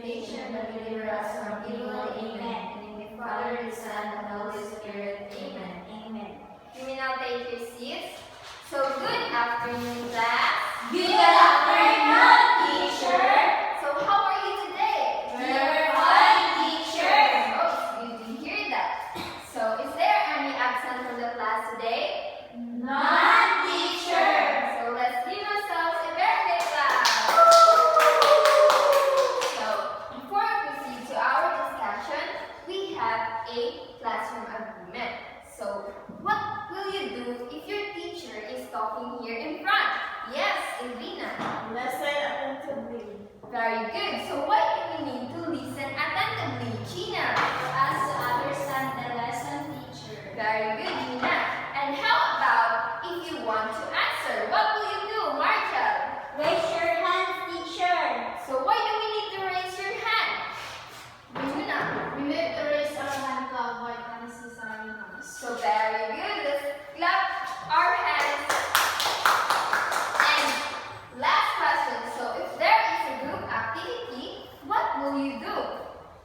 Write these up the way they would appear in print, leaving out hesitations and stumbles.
temptation, but deliver us from evil. Amen. In the name of the Father, the Son, and the Holy Spirit. Amen. Amen. You may now take your seats. So, good afternoon, class. Good afternoon, teacher. So, how are you today? We're fine, teacher. Oh, it's good to hear that. So, is there any absent from the class today? None, teacher. So, let's give ourselves a very big clap. So, before we proceed to our discussion, we have a classroom agreement. So, what will you do if your teacher is talking here in front? Yes, Elvina. Listen attentively. Very good. So, why do we need to listen attentively? Gina. As to understand the lesson, teacher. Very good, Gina. And how about if you want to answer? What will you do, Marshall? Raise your hand, teacher. So, why do we need to raise your hand? Gina. We need to raise our hand to avoid unnecessary noise. So, very good. Let's clap our hands. And last question. So, if there is a group activity, what will you do?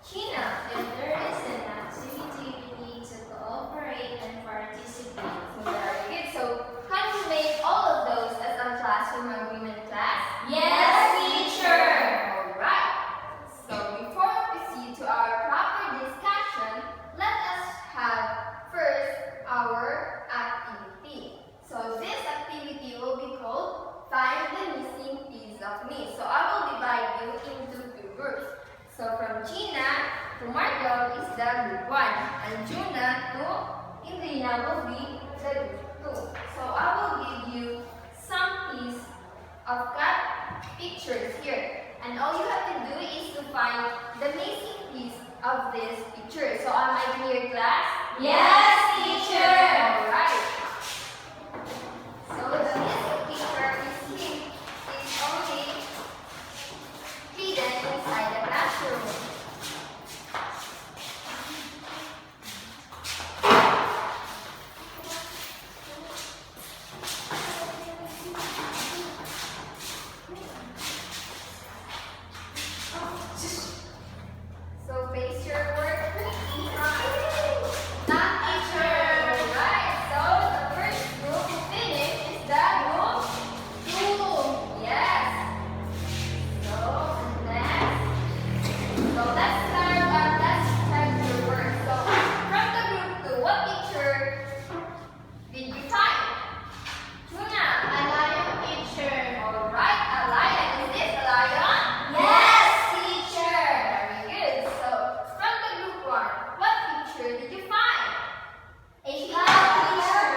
Gina. If there is an activity, we need to cooperate and participate. So, very good. So, can you make all of those as a classroom agreement class? Yes, teacher. Alright. So, before we proceed to our proper discussion, let us have first our activity. So, this activity will be called Find the Missing Piece of Me. So, I will divide you into two groups. So, from Gina to Margot is the group 1, and Juna to Indrina will be the group 2. So, I will give you some piece of cut pictures here. And all you have to do is to find the missing piece of this picture. So, am I clear, class? Yes, teacher. Alright. So, the missing picture is only hidden inside the classroom. So, face your work. Not teacher. Alright, so the first group to finish is the group 2. Yes. So, next. So, let's start your work. So, from the group 2, what picture did you find? Juna. A lion, teacher. Alright, a lion. Is this a lion? Yes, teacher. Very good. So, from the group 1, what picture did you find? A cow, teacher.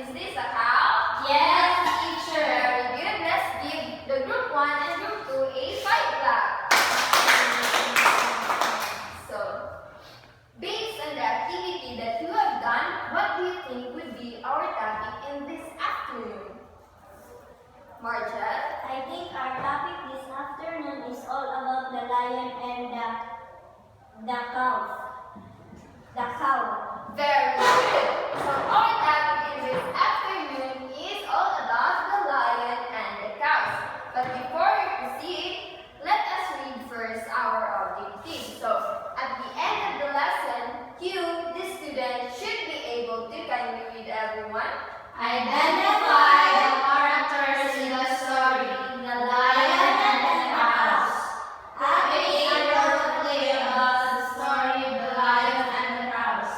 Is this a cow? Yes, teacher. Very good. Let's give the group 1 and group 2 a 5 clap. So, based on the activity that you have done, what do you think would be our topic in this afternoon? Marja? I think our topic this afternoon is all about the lion and the cow. The cow. Very good. So, our topic in this afternoon is all about the lion and the cows. But before we proceed, let us read first our objective. So, at the end of the lesson, you, the student, should be able to kindly read everyone. Identify the characters in the story, the lion and the cows. Have a role to play about the story of the lion and the cows.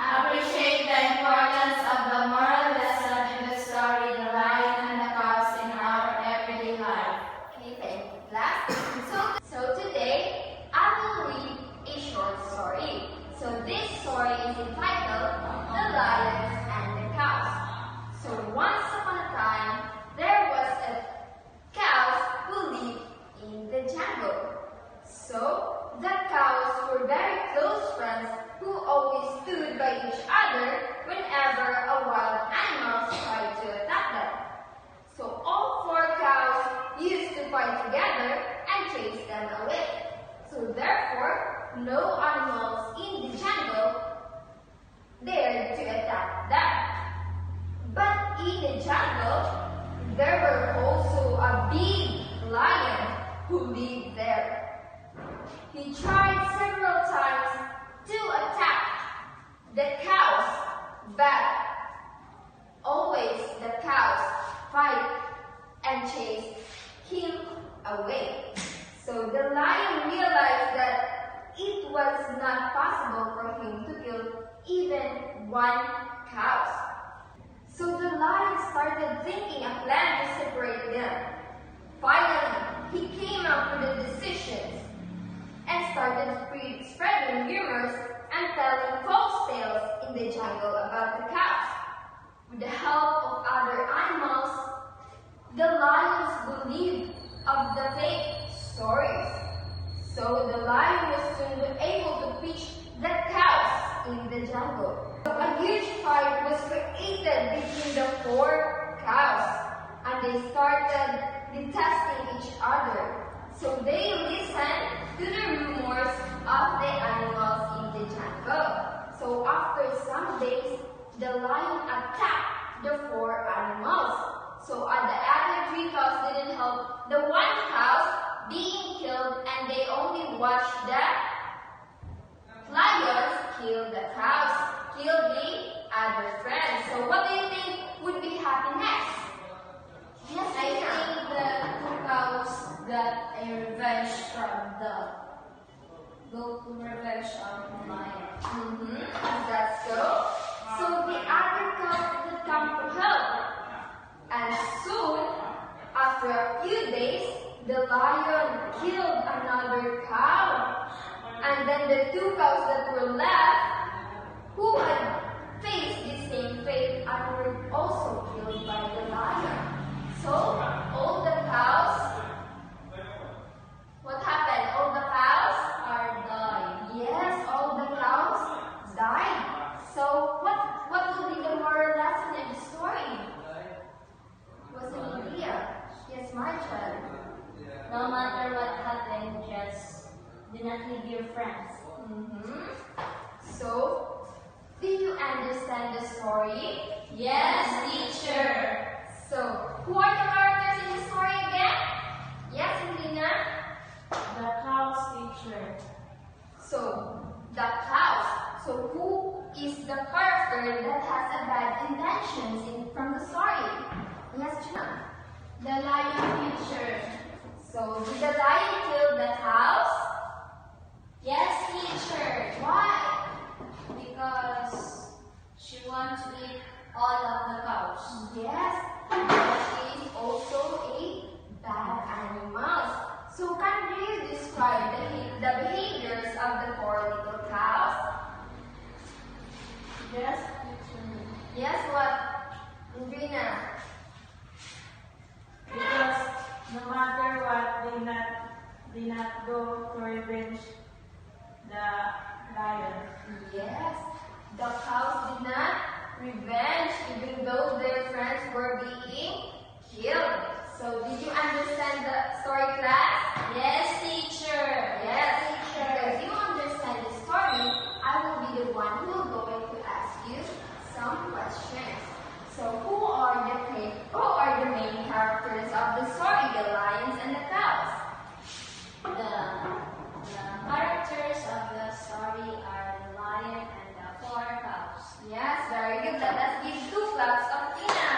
Appreciate the importance of the moral lesson in the story, the lion and the cows in our everyday life. Okay, thank you, class. So today, I will read a short story. So this story is entitled The Lions and the Cows. So once upon a time, there was a cow who lived in the jungle. So the cows were very close friends who always stood by each other whenever a wild animal tried to attack them. So all 4 cows used to fight together and chase them away. So therefore, no animals in the jungle dared to attack them. But in the jungle, there were also a big lion who lived there. He tried several times to attack the cows, but always the cows fight and chase him away. So the lion realized that it was not possible for him to kill even one cow. So the lion started thinking a plan to separate them. Finally, he came up with a decision and started spreading rumors and telling false tales in the jungle about the cows. With the help of other animals, the lions believed of the fake stories. So the lion was soon able to preach the cows in the jungle. So a huge fight was created between the four cows, and they started detesting each other. So they listened to the rumors of the animals in the jungle. So after some days, the lion attacked the four animals. So the other three cows didn't help the one cow being killed, and they only watched the lions kill the cows, kill the other friends. So what do you think would be happen next? Yes, I think the two cows got a revenge from the lion. That's so. So the other cows did come to help. And soon, after a few days, the lion killed another cow. And then the two cows that were left, who had faced the same fate, and were also killed by the lion. So, all the cows, what happened? All the cows Are died. Yes, all the cows died. So, what will be the moral lesson in the story? What's the idea? Yes, Marshall. No matter what happened, just do not leave your friends. So, do you understand the story? Yes, teacher. So, who are the characters in the story again? Yes, Lina? The cow's teacher. So, the cows. So, who is the character that has a bad intentions from the story? Yes, China. The lion teacher. So, did the lion kill the cows? Yes, teacher. Why? Because she wants to eat all of the cows. Yes, because she is also a bad animal. So, can you describe the behaviors of the four little cows? Yes, teacher. Yes, what? Andrina? Because no matter what, they not go to revenge the lion. Yes, the cows did not revenge even though their friends were being killed. So, did you understand the story, class? Yes, teacher. Yes, because you understand the story, I will be the one who will going to ask you some questions. So, who are the main characters of the story, the lions and the cows? The characters of the story are the lion and the four cows. Yes, very good. Let us give 2 claps of Tina.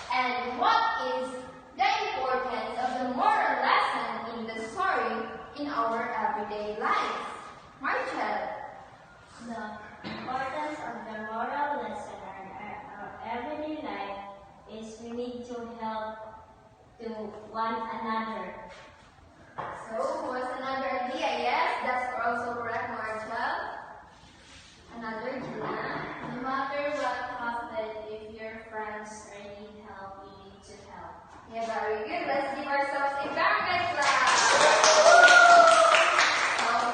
And what is the importance of the moral lesson in the story in our everyday lives? Marshall. The importance of the moral lesson in our everyday life is we need to help to one another. So, what's another idea? Yes, that's also correct, Marshall. Another Gina. No matter what happens, if your friends need help, you need to help. Yeah, very good. Let's give ourselves a very good clap. So,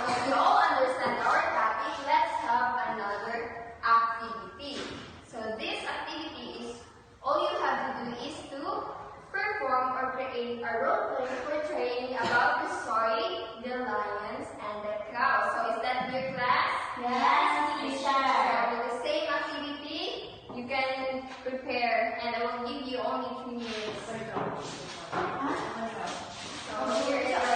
because we all understand our topic, let's have another activity. So, this activity is, all you have to do is to perform or create a role play portraying about the story, the lions and the cows. So, is that your class? Yes, teacher. So, with the same activity, you can prepare, and I will give you only 3 minutes. So, here is our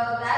the